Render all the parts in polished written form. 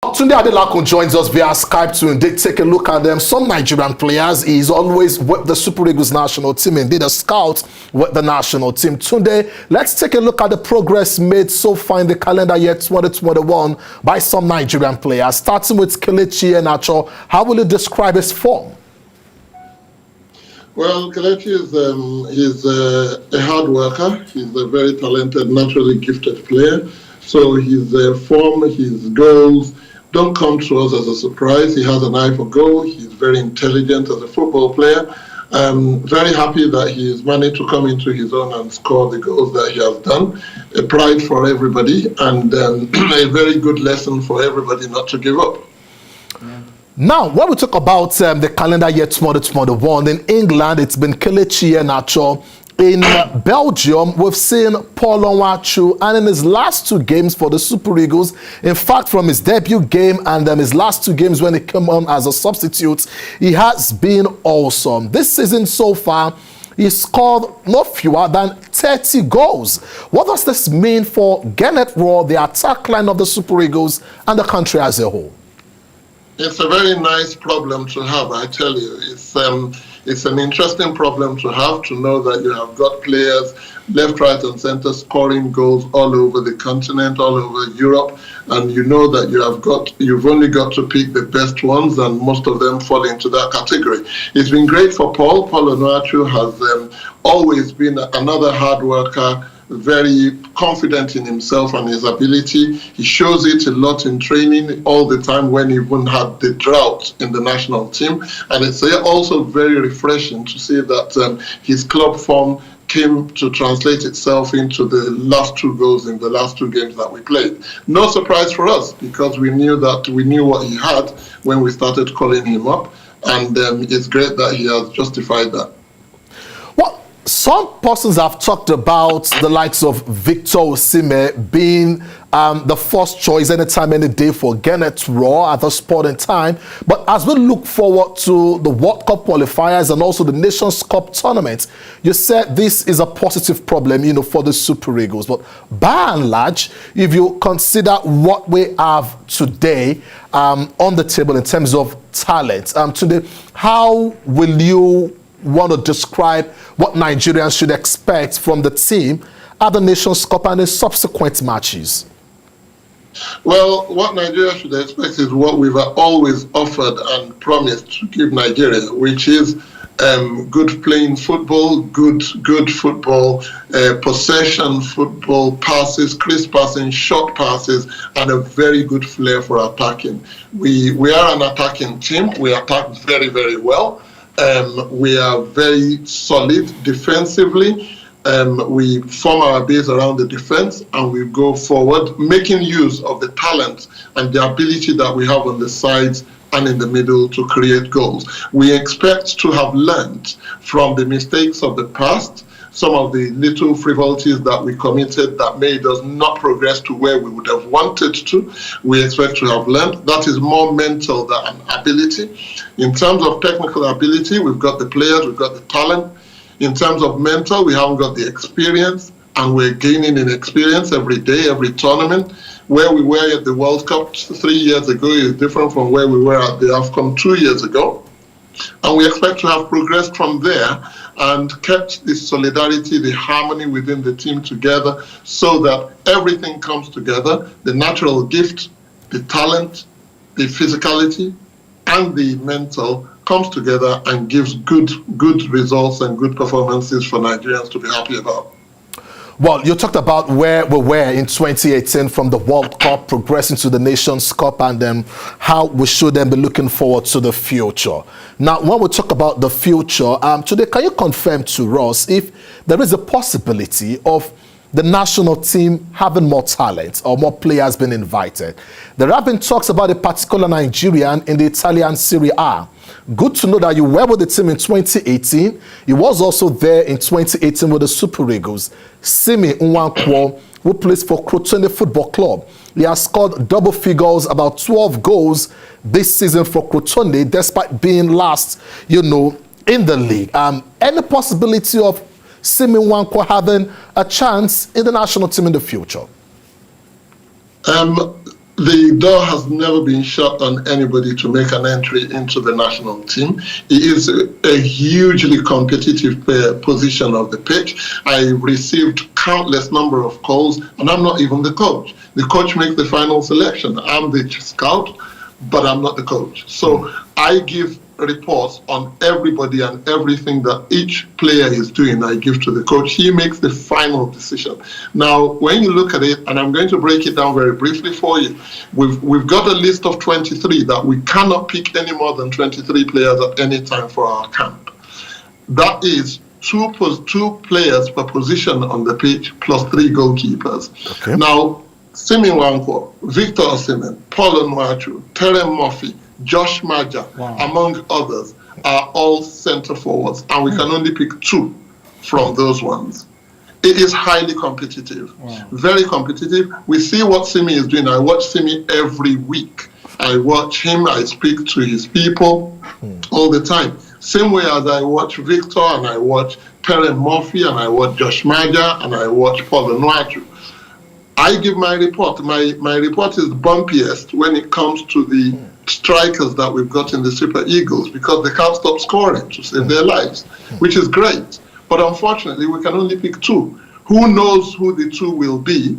Tunde Adelakun joins us via Skype to take a look at them. Some Nigerian players. He's always with the Super Eagles national team, indeed a scout with the national team. Tunde, let's take a look at the progress made so far in the calendar year 2021 by some Nigerian players. Starting with Kelechi Iheanacho, how will you describe his form? Well, Kelechi is a hard worker. He's a very talented, naturally gifted player. So his form, his goals don't come to us as a surprise. He has an eye for goal. He's very intelligent as a football player. I'm very happy that he has managed to come into his own and score the goals that he has done. A pride for everybody and a very good lesson for everybody not to give up. Now, when we talk about the calendar year 2021, in England, it's been Kelechi Iheanacho. In Belgium, we've seen Paul Onwachu, and in his last two games for the Super Eagles, in fact, from his debut game and his last two games when he came on as a substitute, he has been awesome. This season so far, he scored no fewer than 30 goals. What does this mean for Gennett Roar, the attack line of the Super Eagles, and the country as a whole? It's a very nice problem to have, I tell you. It's an interesting problem to have, to know that you have got players left, right, and center scoring goals all over the continent, all over Europe, and you know that you've only got to pick the best ones, and most of them fall into that category. It's been great for Paul. Paul Onwachu has always been another hard worker, very confident in himself and his ability. He shows it a lot in training all the time when he even had the drought in the national team. And it's also very refreshing to see that his club form came to translate itself into the last two goals in the last two games that we played. No surprise for us, because we knew what he had when we started calling him up. And it's great that he has justified that. Some persons have talked about the likes of Victor Osimhen being the first choice anytime, any day for Gennett Roar at this point in time. But as we look forward to the World Cup qualifiers and also the Nations Cup tournament, you said this is a positive problem, for the Super Eagles. But by and large, if you consider what we have today on the table in terms of talent, today, how will you want to describe what Nigerians should expect from the team at the Nations Cup and in subsequent matches? Well, what Nigeria should expect is what we've always offered and promised to give Nigeria, which is good playing football, good football, possession football, passes, crisp passing, short passes, and a very good flair for attacking. We are an attacking team. We attack very, very well. We are very solid defensively. We form our base around the defense and we go forward, making use of the talent and the ability that we have on the sides and in the middle to create goals. We expect to have learned from the mistakes of the past, some of the little frivolities that we committed that made us not progress to where we would have wanted to. We expect to have learned. That is more mental than ability. In terms of technical ability, we've got the players, we've got the talent. In terms of mental, we haven't got the experience, and we're gaining in experience every day, every tournament. Where we were at the World Cup 3 years ago is different from where we were at the AFCON 2 years ago. And we expect to have progressed from there and kept the solidarity, the harmony within the team together so that everything comes together, the natural gift, the talent, the physicality, and the mental comes together and gives good results and good performances for Nigerians to be happy about. Well, you talked about where we were in 2018 from the World Cup, progressing to the Nations Cup, and how we should then be looking forward to the future. Now, when we talk about the future, today, can you confirm to us if there is a possibility of the national team having more talent or more players being invited? There have been talks about a particular Nigerian in the Italian Serie A. Good to know that you were with the team in 2018. He was also there in 2018 with the Super Eagles. Simi Nwankwo, who plays for Tunde Football Club. He has scored double figures, about 12 goals this season for Tunde, despite being last, in the league. Any possibility of Simi Nwankwo having a chance in the national team in the future? The door has never been shut on anybody to make an entry into the national team. It is a hugely competitive position of the pitch. I received countless number of calls, and I'm not even the coach. The coach makes the final selection. I'm the scout, but I'm not the coach. So I give reports on everybody and everything that each player is doing. I give to the coach. He makes the final decision. Now, when you look at it, and I'm going to break it down very briefly for you, we've got a list of 23 that we cannot pick any more than 23 players at any time for our camp. That is two players per position on the pitch plus 3 goalkeepers. Okay. Now, Simi Wankwo, Victor Osimhen, Paul Onwuachu, Terem Murphy, Josh Maja, among others, are all centre forwards, and we can only pick 2 from those ones. It is highly competitive, very competitive. We see what Simi is doing. I watch Simi every week. I watch him, I speak to his people all the time. Same way as I watch Victor, and I watch Terem Murphy, and I watch Josh Maja, and I watch Paul Onwuachu. I give my report. My report is bumpiest when it comes to the strikers that we've got in the Super Eagles, because they can't stop scoring to save their lives, which is great. But unfortunately, we can only pick 2. Who knows who the 2 will be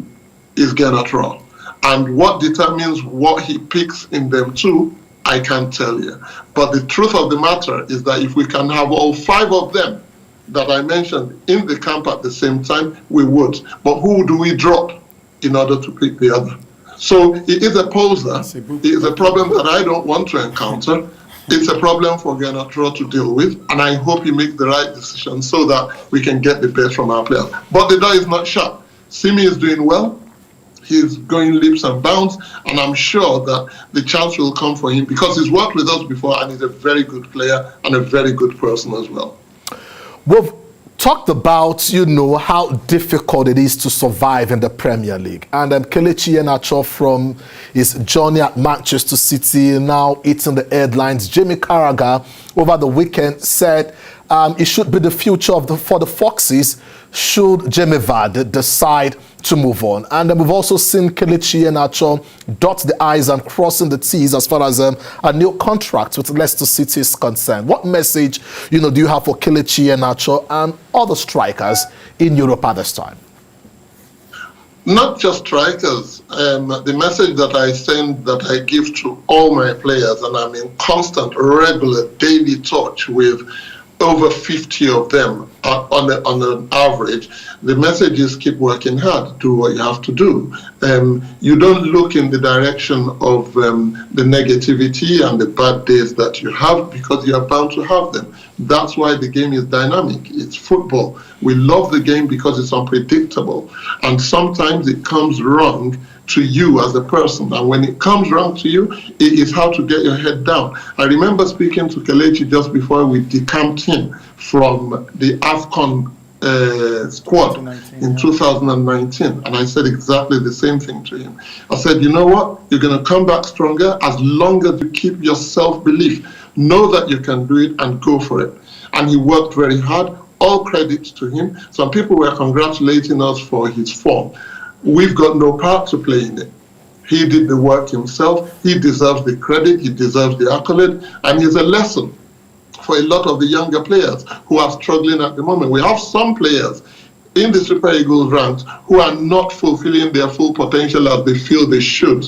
is Iheanacho. And what determines what he picks in them 2, I can't tell you. But the truth of the matter is that if we can have all 5 of them that I mentioned in the camp at the same time, we would. But who do we drop in order to pick the other? So it is a poser. It is a problem that I don't want to encounter. It's a problem for Iheanacho to deal with, and I hope he makes the right decision so that we can get the best from our players. But the door is not shut. Simi is doing well. He's going leaps and bounds, and I'm sure that the chance will come for him because he's worked with us before, and he's a very good player and a very good person as well. We've talked about, how difficult it is to survive in the Premier League. And Kelechi Iheanacho, from his journey at Manchester City, now eating the headlines. Jamie Carragher over the weekend said it should be the future for the Foxes should Jamie Vardy decide to move on. And we've also seen Kelechi Iheanacho dot the I's and crossing the T's as far as a new contract with Leicester City is concerned. What message, do you have for Kelechi Iheanacho and other strikers in Europe at this time? Not just strikers. The message that I send, that I give to all my players, and I'm in constant, regular, daily touch with over 50 of them on an average. The message is keep working hard, do what you have to do. You don't look in the direction of the negativity and the bad days that you have, because you are bound to have them. That's why the game is dynamic. It's football. We love the game because it's unpredictable. And sometimes it comes wrong to you as a person. And when it comes wrong to you, it is how to get your head down. I remember speaking to Kelechi just before we decamped him from the AFCON squad in 2019, and I said exactly the same thing to him. I said, you know what? You're going to come back stronger as long as you keep your self-belief. Know that you can do it and go for it. And he worked very hard. All credits to him. Some people were congratulating us for his form. We've got no part to play in it. He did the work himself. He deserves the credit. He deserves the accolade. And he's a lesson for a lot of the younger players who are struggling at the moment. We have some players in the Super Eagles ranks who are not fulfilling their full potential as they feel they should.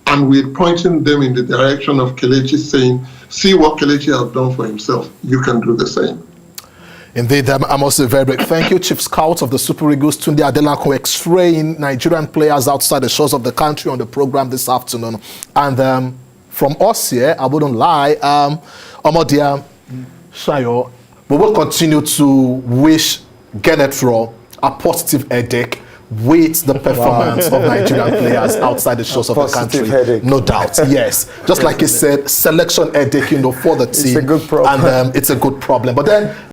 And we're pointing them in the direction of Kelechi, saying, see what Kelechi has done for himself. You can do the same. Indeed, I must say very big thank you, Chief Scout of the Super Eagles, Tunde Adelakun, X-raying Nigerian players outside the shores of the country on the program this afternoon. And from us here, I wouldn't lie, Omodia, Shayo, we will continue to wish Iheanacho a positive headache with the performance of Nigerian players outside the shores of the country. Headache. No doubt, yes. Just like he said, selection headache, for the team. It's a good problem. And it's a good problem. But then